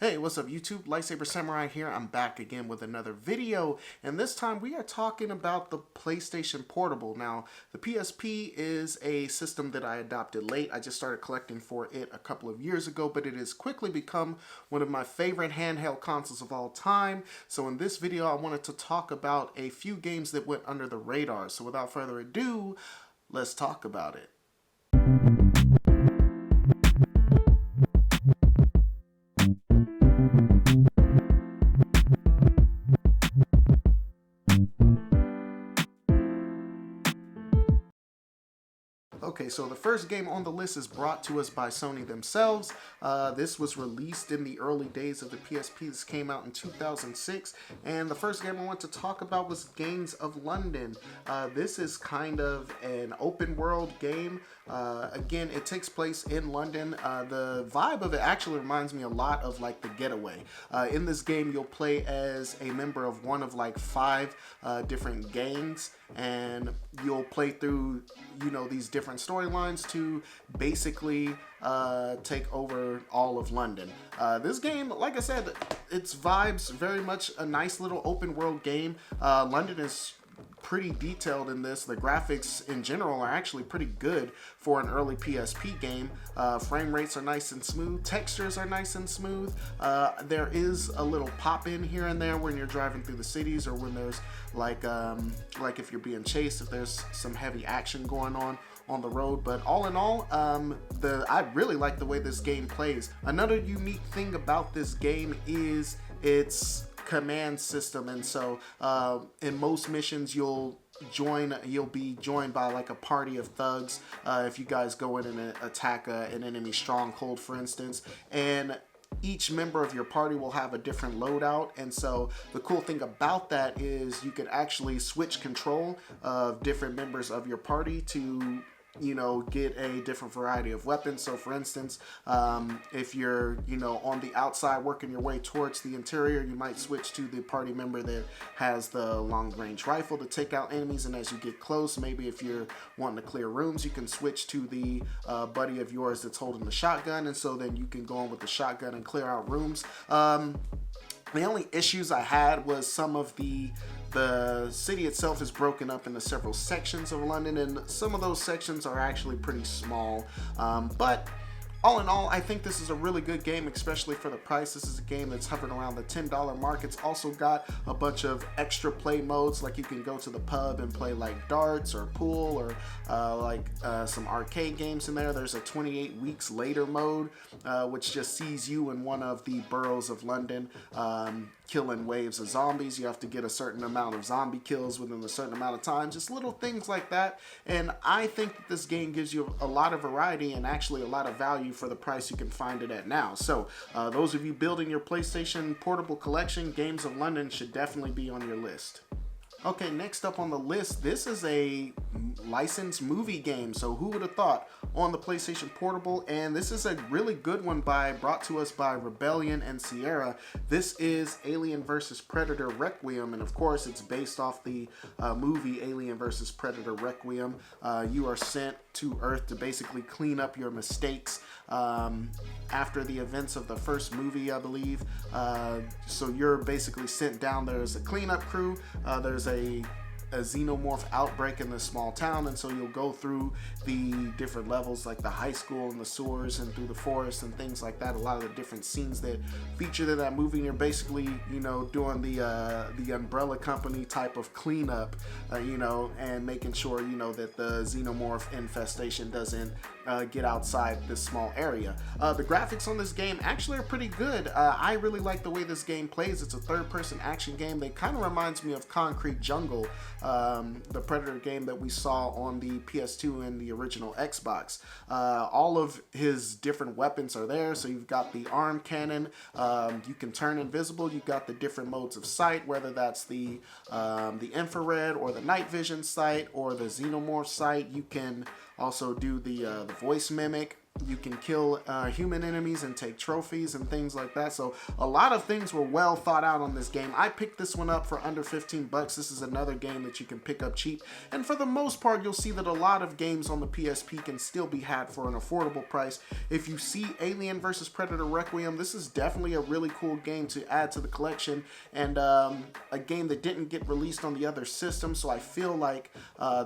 Hey, what's up YouTube? Lightsaber Samurai here. I'm back again with another video, and this time we are talking about the PlayStation Portable. Now, the PSP is a system that I adopted late. I just started collecting for it a couple of years ago, but it has quickly become one of my favorite handheld consoles of all time. So in this video, I wanted to talk about a few games that went under the radar. So without further ado, let's talk about it. Okay, so the first game on the list is brought to us by Sony themselves. This was released in the early days of the PSP. This came out in 2006, and the first game I want to talk about was Gangs of London. This is kind of an open world game. Again, it takes place in London. The vibe of it actually reminds me a lot of like The Getaway. In this game, you'll play as a member of one of like 5 different gangs, and you'll play through, these different storylines to basically take over all of London. This game, like I said, its vibes very much a nice little open world game. London is pretty detailed in this. The graphics in general are actually pretty good for an early PSP game. Frame rates are nice and smooth. Textures are nice and smooth. There is a little pop in here and there when you're driving through the cities, or when there's like if you're being chased, if there's some heavy action going on the road. But all in all, I really like the way this game plays. Another unique thing about this game is its command system, and so in most missions you'll be joined by like a party of thugs if you guys go in and attack an enemy stronghold, for instance, and each member of your party will have a different loadout. And so the cool thing about that is you can actually switch control of different members of your party to get a different variety of weapons. So for instance, if you're on the outside working your way towards the interior, you might switch to the party member that has the long range rifle to take out enemies, and as you get close, maybe if you're wanting to clear rooms, you can switch to the buddy of yours that's holding the shotgun, and so then you can go on with the shotgun and clear out rooms. The only issues I had was some of the city itself is broken up into several sections of London, and some of those sections are actually pretty small. But all in all, I think this is a really good game, especially for the price. This is a game that's hovering around the $10 mark. It's also got a bunch of extra play modes, like you can go to the pub and play like darts or pool, or some arcade games in there. There's a 28 weeks later mode, which just sees you in one of the boroughs of London, killing waves of zombies. You have to get a certain amount of zombie kills within a certain amount of time, just little things like that. And I think that this game gives you a lot of variety and actually a lot of value for the price you can find it at now. So those of you building your PlayStation Portable collection, Games of London should definitely be on your list. Okay, next up on the list, this is a licensed movie game. So who would have thought, on the PlayStation Portable? And this is a really good one brought to us by Rebellion and Sierra. This is Alien vs. Predator Requiem, and of course it's based off the movie Alien vs. Predator Requiem. You are sent to Earth to basically clean up your mistakes after the events of the first movie, I believe. So you're basically sent down. There's a cleanup crew. There's a xenomorph outbreak in this small town, and so you'll go through the different levels, like the high school and the sewers and through the forest and things like that. A lot of the different scenes that featured in that movie, you're basically doing the umbrella company type of cleanup, and making sure that the xenomorph infestation doesn't get outside this small area. The graphics on this game actually are pretty good. I really like the way this game plays. It's a third-person action game that kind of reminds me of Concrete Jungle, the Predator game that we saw on the PS2 and the original Xbox. All of his different weapons are there. So you've got the arm cannon, you can turn invisible, you've got the different modes of sight, whether that's the infrared or the night vision sight or the xenomorph sight. You can also do the voice mimic. You can kill human enemies and take trophies and things like that. So a lot of things were well thought out on this game. I picked this one up for under 15 bucks. This is another game that you can pick up cheap. And for the most part, you'll see that a lot of games on the PSP can still be had for an affordable price. If you see Alien vs. Predator Requiem, this is definitely a really cool game to add to the collection, and a game that didn't get released on the other system, so I feel like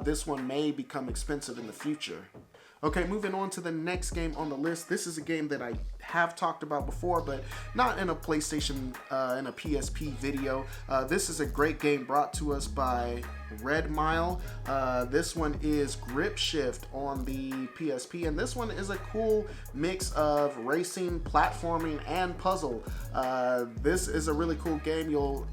this one may become expensive in the future. Okay, moving on to the next game on the list. This is a game that I have talked about before, but not in a PlayStation, in a PSP video. This is a great game brought to us by Red Mile. This one is Grip Shift on the PSP, and this one is a cool mix of racing, platforming, and puzzle. This is a really cool game. You'll,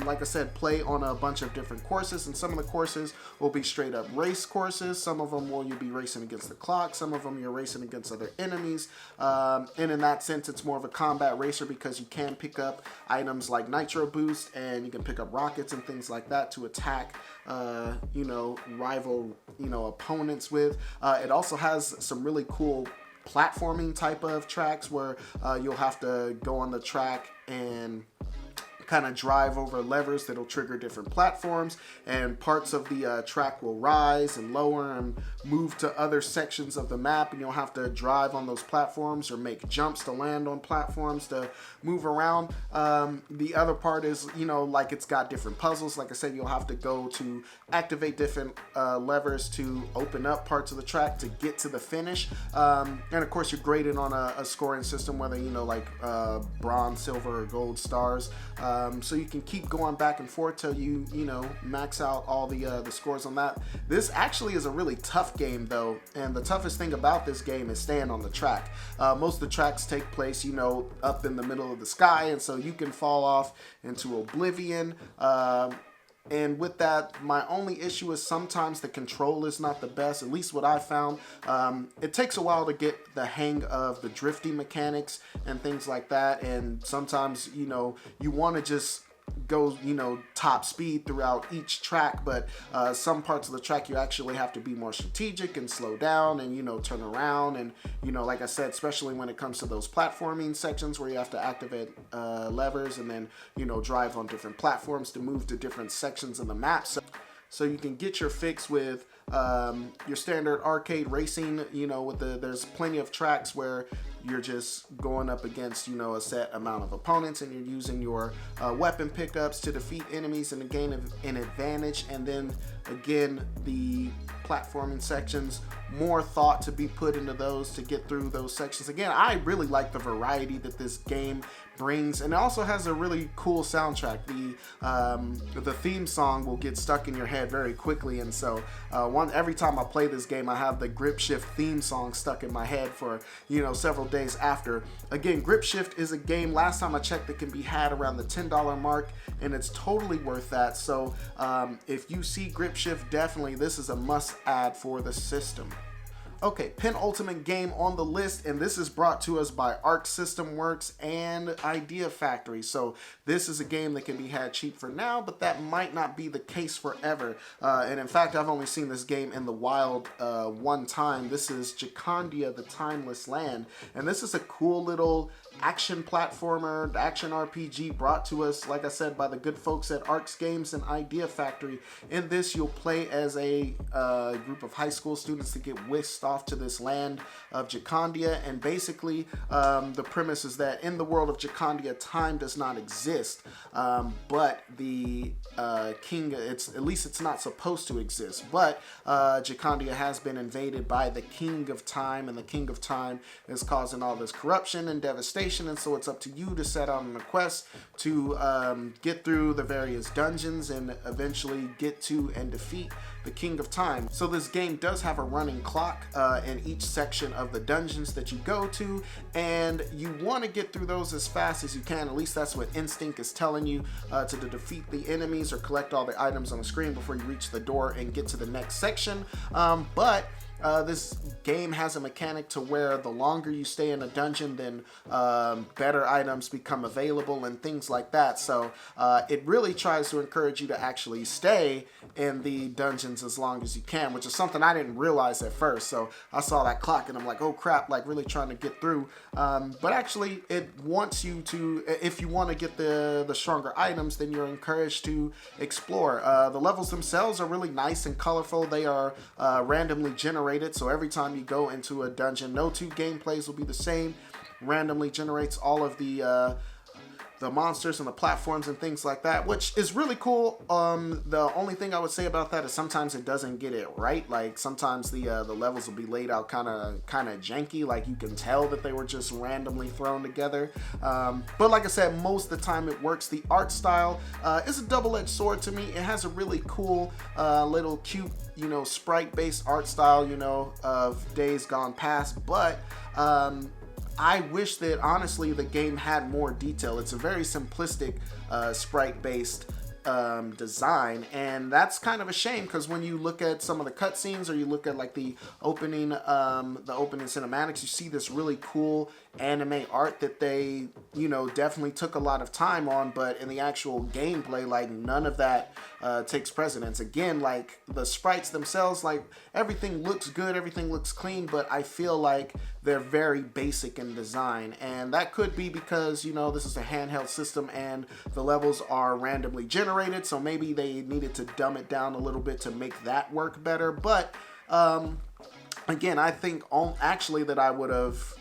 like I said, play on a bunch of different courses, and some of the courses will be straight up race courses. Some of them you'll be racing against the clock. Some of them you're racing against other enemies. And in that sense, it's more of a combat racer because you can pick up items like Nitro Boost, and you can pick up rockets and things like that to attack, rival, opponents with. It also has some really cool platforming type of tracks where you'll have to go on the track and kind of drive over levers that'll trigger different platforms, and parts of the track will rise and lower and move to other sections of the map, and you'll have to drive on those platforms or make jumps to land on platforms to move around. The other part is, like it's got different puzzles. Like I said, you'll have to go to activate different levers to open up parts of the track to get to the finish. And of course, you're graded on a scoring system, whether, like bronze, silver, or gold stars. So you can keep going back and forth till you max out all the scores on that. This actually is a really tough game though, and the toughest thing about this game is staying on the track. Most of the tracks take place up in the middle of the sky, and so you can fall off into oblivion. And with that, my only issue is sometimes the control is not the best, at least what I found. It takes a while to get the hang of the drifting mechanics and things like that, and sometimes, you want to just go, top speed throughout each track, but some parts of the track you actually have to be more strategic and slow down and, turn around. And, like I said, especially when it comes to those platforming sections where you have to activate levers and then, drive on different platforms to move to different sections of the map. So you can get your fix with your standard arcade racing, there's plenty of tracks where you're just going up against, a set amount of opponents, and you're using your weapon pickups to defeat enemies and to gain an advantage. And then again, the platforming sections, more thought to be put into those to get through those sections. Again, I really like the variety that this game brings, and it also has a really cool soundtrack. The theme song will get stuck in your head very quickly, and so every time I play this game, I have the Grip Shift theme song stuck in my head for several days after. Again, Grip Shift is a game, last time I checked, that can be had around the $10 mark, and it's totally worth that. So if you see Grip Shift, definitely this is a must add for the system. Okay, penultimate game on the list, and this is brought to us by Arc System Works and Idea Factory. So this is a game that can be had cheap for now, but that might not be the case forever. And in fact, I've only seen this game in the wild one time. This is Jacondia, the Timeless Land, and this is a cool little action platformer, action RPG brought to us, like I said, by the good folks at Arcs Games and Idea Factory. In this, you'll play as a group of high school students that get whisked off to this land of Jacondia, and basically the premise is that in the world of Jacondia, time does not exist, but the king, at least it's not supposed to exist, but Jacondia has been invaded by the King of Time, and the King of Time is causing all this corruption and devastation. And so it's up to you to set out on a quest to get through the various dungeons and eventually get to and defeat the King of Time. So this game does have a running clock in each section of the dungeons that you go to, and you want to get through those as fast as you can. At least that's what instinct is telling you, to defeat the enemies or collect all the items on the screen before you reach the door and get to the next section. But this game has a mechanic to where the longer you stay in a dungeon, then better items become available and things like that. So it really tries to encourage you to actually stay in the dungeons as long as you can, which is something I didn't realize at first. So I saw that clock and I'm like, oh crap, like really trying to get through. But actually it wants you to, if you want to get the stronger items, then you're encouraged to explore. The levels themselves are really nice and colorful. They are randomly generated, so every time you go into a dungeon, no two gameplays will be the same. Randomly generates all of the monsters and the platforms and things like that, which is really cool. The only thing I would say about that is sometimes it doesn't get it right. Like sometimes the levels will be laid out kind of janky. Like you can tell that they were just randomly thrown together. But like I said, most of the time it works. The art style is a double-edged sword to me. It has a really cool little cute, sprite-based art style, of days gone past, but I wish that, honestly, the game had more detail. It's a very simplistic sprite-based design, and that's kind of a shame, because when you look at some of the cutscenes or you look at like the opening cinematics, you see this really cool anime art that they definitely took a lot of time on, but in the actual gameplay, like none of that takes precedence. Again, like the sprites themselves, like everything looks good, everything looks clean, but I feel like they're very basic in design, and that could be because this is a handheld system and the levels are randomly generated, so maybe they needed to dumb it down a little bit to make that work better. But again, I think actually that I would have,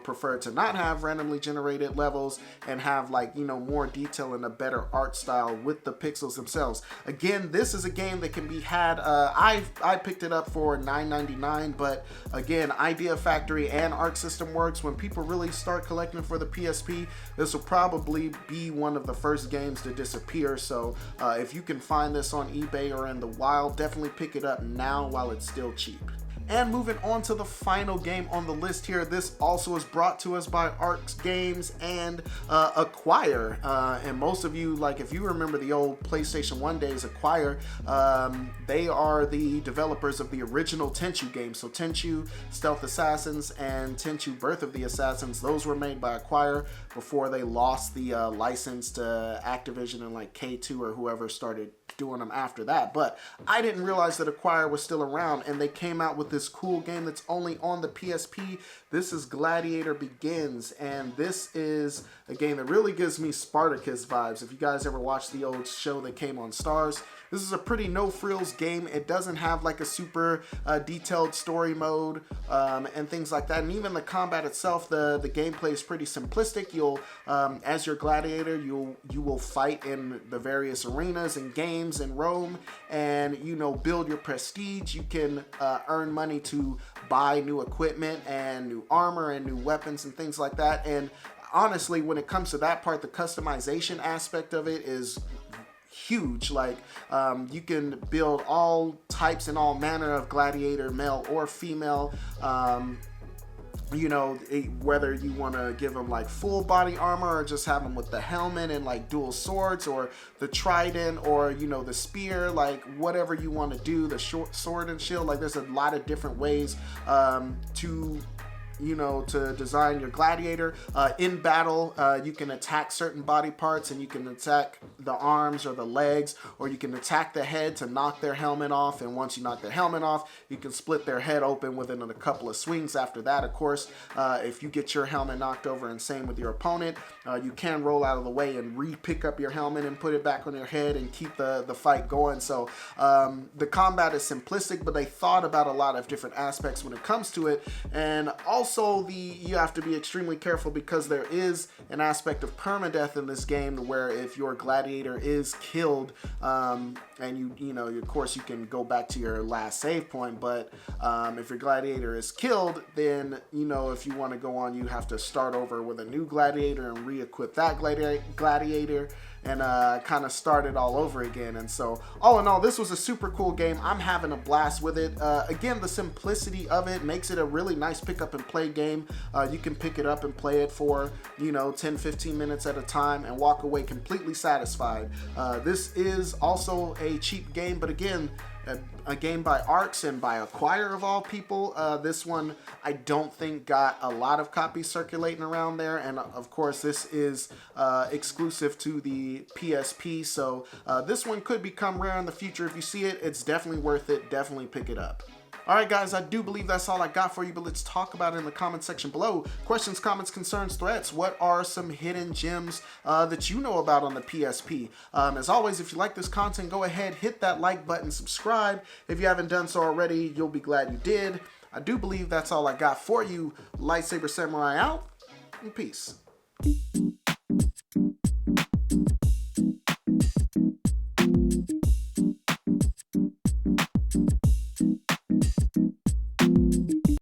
preferred to not have randomly generated levels and have more detail and a better art style with the pixels themselves. Again, this is a game that can be had. I picked it up for $9.99, but again, Idea Factory and Arc System Works, when people really start collecting for the PSP, this will probably be one of the first games to disappear. So if you can find this on eBay or in the wild, definitely pick it up now while it's still cheap. And moving on to the final game on the list here, this also is brought to us by Arcs Games and Acquire. And most of you, if you remember the old PlayStation 1 days, Acquire, they are the developers of the original Tenchu games. So Tenchu Stealth Assassins and Tenchu Birth of the Assassins, those were made by Acquire before they lost the license to Activision and K2 or whoever started doing them after that. But I didn't realize that Acquire was still around, and they came out with this cool game that's only on the PSP. This is Gladiator Begins, and this is a game that really gives me Spartacus vibes. If you guys ever watched the old show that came on Stars, this is a pretty no-frills game. It doesn't have a super detailed story mode and things like that. And even the combat itself, the gameplay is pretty simplistic. You'll, as your gladiator, you will fight in the various arenas and games in Rome, and build your prestige. You can earn money to buy new equipment and new armor and new weapons and things like that. And honestly, when it comes to that part, the customization aspect of it is huge. You can build all types and all manner of gladiator, male or female. Whether you want to give them full body armor or just have them with the helmet and dual swords or the trident or the spear, whatever you want to do, the short sword and shield. There's a lot of different ways to design your gladiator. In battle, you can attack certain body parts, and you can attack the arms or the legs, or you can attack the head to knock their helmet off, and once you knock their helmet off, you can split their head open within a couple of swings after that. Of course, if you get your helmet knocked over, and same with your opponent, you can roll out of the way and re-pick up your helmet and put it back on your head and keep the fight going. So the combat is simplistic, but they thought about a lot of different aspects when it comes to it. And also, you have to be extremely careful, because there is an aspect of permadeath in this game where if your gladiator is killed, and of course you can go back to your last save point, but if your gladiator is killed, then if you want to go on, you have to start over with a new gladiator and re-equip that gladiator and kind of start it all over again. And so all in all, this was a super cool game. I'm having a blast with it. Again, the simplicity of it makes it a really nice pick up and play game. You can pick it up and play it for 10-15 minutes at a time and walk away completely satisfied. This is also a cheap game, but again, a game by Arcs and by Acquire of all people. This one I don't think got a lot of copies circulating around there, and of course this is exclusive to the PSP, so this one could become rare in the future. If you see it, it's definitely worth it. Definitely pick it up. Alright guys, I do believe that's all I got for you, but let's talk about it in the comment section below. Questions, comments, concerns, threats. What are some hidden gems that you know about on the PSP? As always, if you like this content, go ahead, hit that like button, subscribe. If you haven't done so already, you'll be glad you did. I do believe that's all I got for you. Lightsaber Samurai out, and peace.